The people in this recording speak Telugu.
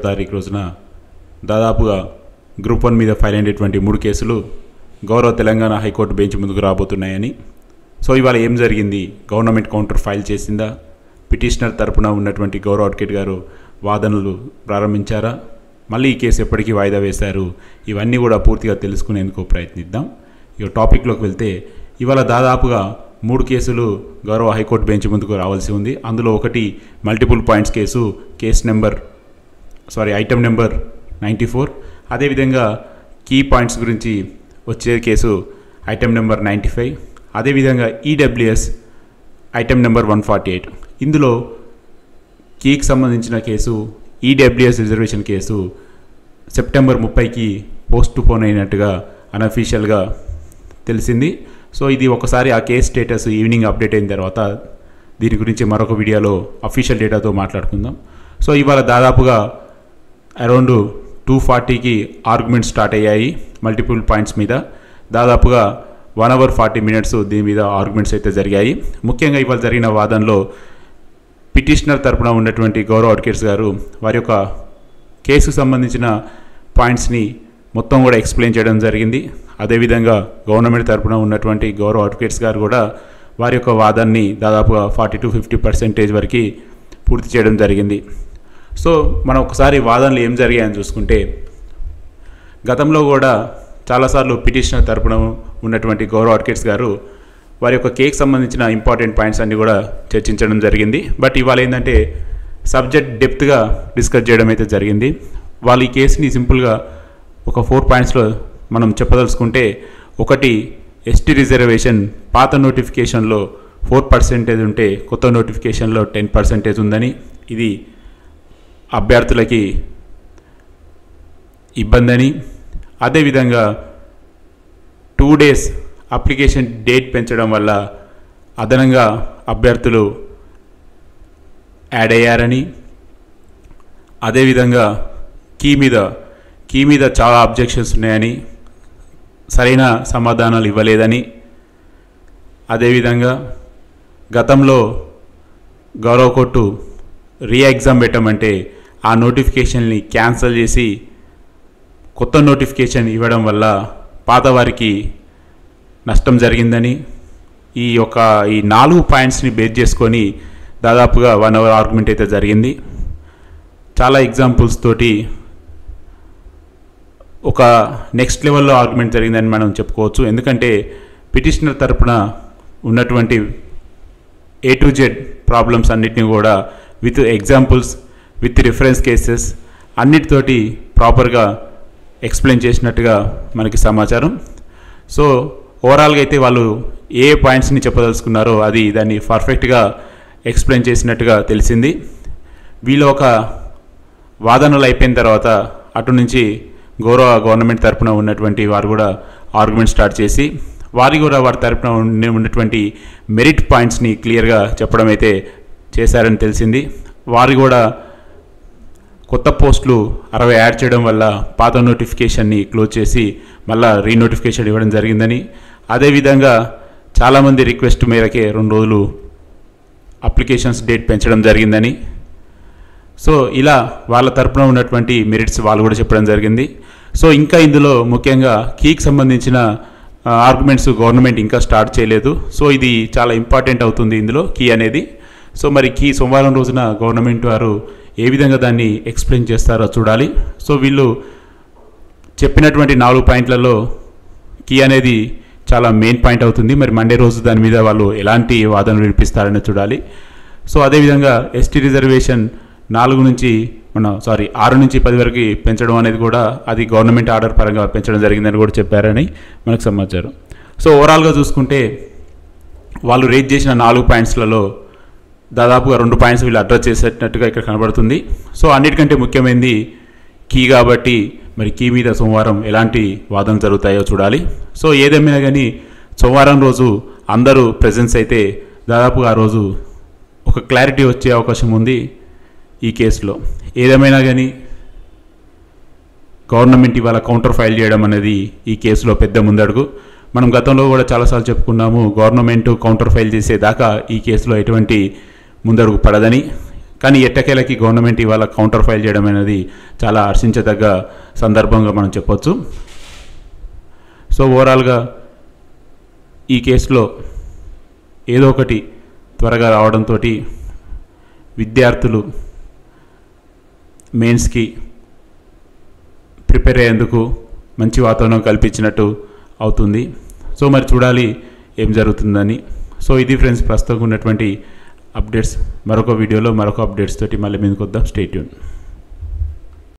తారీఖు రోజున దాదాపుగా గ్రూప్ 1 మీద ఫైల్ అయినటువంటి 3 కేసులు గౌరవ తెలంగాణ హైకోర్టు బెంచ్ ముందుకు రాబోతున్నాయని. సో ఇవాళ ఏం జరిగింది? గవర్నమెంట్ కౌంటర్ ఫైల్ చేసిందా? పిటిషనర్ తరపున ఉన్నటువంటి గౌరవ అడ్వకేట్ గారు వాదనలు ప్రారంభించారా? మళ్ళీ ఈ కేసు ఎప్పటికీ వాయిదా వేశారు? ఇవన్నీ కూడా పూర్తిగా తెలుసుకునేందుకు ప్రయత్నిద్దాం. ఇక టాపిక్లోకి వెళ్తే, ఇవాళ దాదాపుగా 3 కేసులు గౌరవ హైకోర్టు బెంచ్ ముందుకు రావాల్సి ఉంది. అందులో ఒకటి multiple points case, item number 94. అదేవిధంగా కీ పాయింట్స్ గురించి వచ్చే కేసు ఐటమ్ నెంబర్ 95. అదేవిధంగా ఈడబ్ల్యూఎస్ ఐటమ్ నెంబర్ 148. ఇందులో కీకి సంబంధించిన case, EWS reservation case September 30కి పోస్ట్ పోన్ అయినట్టుగా అన్అఫీషియల్గా తెలిసింది. సో ఇది ఒకసారి ఆ కేసు స్టేటస్ ఈవినింగ్ అప్డేట్ అయిన తర్వాత దీని గురించి మరొక వీడియోలో అఫీషియల్ డేటాతో మాట్లాడుకుందాం. సో ఇవాళ దాదాపుగా అరౌండ్ 2:40కి ఆర్గ్యుమెంట్స్ స్టార్ట్ అయ్యాయి మల్టిపుల్ పాయింట్స్ మీద. దాదాపుగా 1 hour 40 minutes దీని మీద ఆర్గ్యుమెంట్స్ అయితే జరిగాయి. ముఖ్యంగా ఇవాళ జరిగిన వాదనలో పిటిషనర్ తరపున ఉన్నటువంటి గౌరవ అడ్వకేట్స్ గారు వారి యొక్క కేసుకు సంబంధించిన పాయింట్స్ని మొత్తం కూడా ఎక్స్ప్లెయిన్ చేయడం జరిగింది. అదేవిధంగా గవర్నమెంట్ తరపున ఉన్నటువంటి గౌరవ అడ్వకేట్స్ గారు కూడా వారి యొక్క వాదనని దాదాపుగా 40-50% వరకు పూర్తి చేయడం జరిగింది. సో మనం ఒకసారి వాదనలు ఏం జరిగాయని చూసుకుంటే, గతంలో కూడా చాలాసార్లు పిటిషనర్ తరపున ఉన్నటువంటి గౌరవ అడ్వకేట్స్ గారు వారి యొక్క కేసుకు సంబంధించిన ఇంపార్టెంట్ పాయింట్స్ అన్నీ కూడా చర్చించడం జరిగింది. బట్ ఇవాళ ఏంటంటే సబ్జెక్ట్ డెప్త్గా డిస్కస్ చేయడం అయితే జరిగింది. వాళ్ళు ఈ కేసుని సింపుల్గా ఒక 4 పాయింట్స్లో మనం చెప్పదలుచుకుంటే, ఒకటి ఎస్టీ రిజర్వేషన్ పాత నోటిఫికేషన్లో 4% ఉంటే కొత్త నోటిఫికేషన్లో 10% ఉందని, ఇది అభ్యర్థులకి ఇబ్బందని. అదేవిధంగా 2 days అప్లికేషన్ డేట్ పెంచడం వల్ల అదనంగా అభ్యర్థులు యాడ్ అయ్యారని, అదేవిధంగా కీ మీద చాలా అబ్జెక్షన్స్ ఉన్నాయని, సరైన సమాధానాలు ఇవ్వలేదని, అదేవిధంగా గతంలో గౌరవ కోర్టు రీఎగ్జామ్ పెట్టమంటే ఆ నోటిఫికేషన్ని క్యాన్సిల్ చేసి కొత్త నోటిఫికేషన్ ఇవ్వడం వల్ల పాత వారికి నష్టం జరిగిందని, ఈ 4 పాయింట్స్ని బేస్ చేసుకొని దాదాపుగా 1 hour ఆర్గ్యుమెంట్ అయితే జరిగింది. చాలా ఎగ్జాంపుల్స్ తోటి ఒక నెక్స్ట్ లెవెల్లో ఆర్గ్యుమెంట్ జరిగిందని మనం చెప్పుకోవచ్చు. ఎందుకంటే పిటిషనర్ తరపున ఉన్నటువంటి A to Z ప్రాబ్లమ్స్ అన్నిటిని కూడా with examples, with reference cases అన్నిటితోటి ప్రాపర్గా ఎక్స్ప్లెయిన్ చేసినట్టుగా మనకి సమాచారం. సో ఓవరాల్గా అయితే వాళ్ళు ఏ పాయింట్స్ని చెప్పదలుచుకున్నారో దాన్ని పర్ఫెక్ట్గా ఎక్స్ప్లెయిన్ చేసినట్టుగా తెలిసింది. వీళ్ళు ఒక వాదనలు అయిపోయిన తర్వాత అటు నుంచి గవర్నమెంట్ తరపున ఉన్నటువంటి వారు కూడా ఆర్గ్యుమెంట్ స్టార్ట్ చేసి వారి తరపున ఉన్నటువంటి మెరిట్ పాయింట్స్ని క్లియర్గా చెప్పడం అయితే చేశారని తెలిసింది. వారు కూడా కొత్త పోస్టులు 60 యాడ్ చేయడం వల్ల పాత నోటిఫికేషన్ని క్లోజ్ చేసి మళ్ళీ రీనోటిఫికేషన్ ఇవ్వడం జరిగిందని, అదేవిధంగా చాలామంది రిక్వెస్ట్ మేరకే 2 రోజులు అప్లికేషన్స్ డేట్ పెంచడం జరిగిందని. సో ఇలా వాళ్ళ తరపున ఉన్నటువంటి మెరిట్స్ వాళ్ళు కూడా చెప్పడం జరిగింది. సో ఇంకా ఇందులో ముఖ్యంగా కీకి సంబంధించిన ఆర్గ్యుమెంట్స్ గవర్నమెంట్ ఇంకా స్టార్ట్ చేయలేదు. సో ఇది చాలా ఇంపార్టెంట్ అవుతుంది ఇందులో కీ అనేది. సో మరి కీ సోమవారం రోజున గవర్నమెంట్ వారు ఏ విధంగా దాన్ని ఎక్స్ప్లెయిన్ చేస్తారో చూడాలి. సో వీళ్ళు చెప్పినటువంటి 4 పాయింట్లలో కీ అనేది చాలా మెయిన్ పాయింట్ అవుతుంది. మరి మండే రోజు దాని మీద వాళ్ళు ఎలాంటి వాదనలు వినిపిస్తారని చూడాలి. సో అదేవిధంగా ఎస్టీ రిజర్వేషన్ 6 నుంచి 10 వరకు పెంచడం అనేది కూడా అది గవర్నమెంట్ ఆర్డర్ పరంగా పెంచడం జరిగిందని కూడా చెప్పారని మనకు సమాచారం. సో ఓవరాల్గా చూసుకుంటే వాళ్ళు రేజ్ చేసిన 4 పాయింట్స్లలో దాదాపుగా 2 పాయింట్స్ వీళ్ళు అడ్రస్ చేసేటట్టుగా ఇక్కడ కనబడుతుంది. సో అన్నిటికంటే ముఖ్యమైనది కీ కాబట్టి మరి కీ మీద సోమవారం ఎలాంటి వాదనలు జరుగుతాయో చూడాలి. సో ఏదేమైనా కానీ సోమవారం రోజు అందరూ ప్రెజెన్స్ అయితే దాదాపుగా ఆ రోజు ఒక క్లారిటీ వచ్చే అవకాశం ఉంది ఈ కేసులో. ఏదేమైనా కానీ గవర్నమెంట్ ఇవాళ కౌంటర్ ఫైల్ చేయడం అనేది ఈ కేసులో పెద్ద ముందడుగు. మనం గతంలో కూడా చాలాసార్లు చెప్పుకున్నాము, గవర్నమెంట్ కౌంటర్ ఫైల్ చేసేదాకా ఈ కేసులో ఎటువంటి ముందడుగు పడదని. కానీ ఎట్టకేలకి గవర్నమెంట్ ఇవాళ కౌంటర్ ఫైల్ చేయడం అనేది చాలా హర్షించదగ్గ సందర్భంగా మనం చెప్పొచ్చు. సో ఓవరాల్గా ఈ కేసులో ఏదో ఒకటి త్వరగా రావడంతో విద్యార్థులు మెయిన్స్కి ప్రిపేర్ అయ్యేందుకు మంచి వాతావరణం కల్పించినట్టు అవుతుంది. సో మరి చూడాలి ఏం జరుగుతుందని. సో ఇది ఫ్రెండ్స్ ప్రస్తుతం ఉన్నటువంటి అప్డేట్స్. మరొక వీడియోలో మరొక అప్డేట్స్ తోటి మళ్ళీ మీదకి వద్దాం. Stay tune.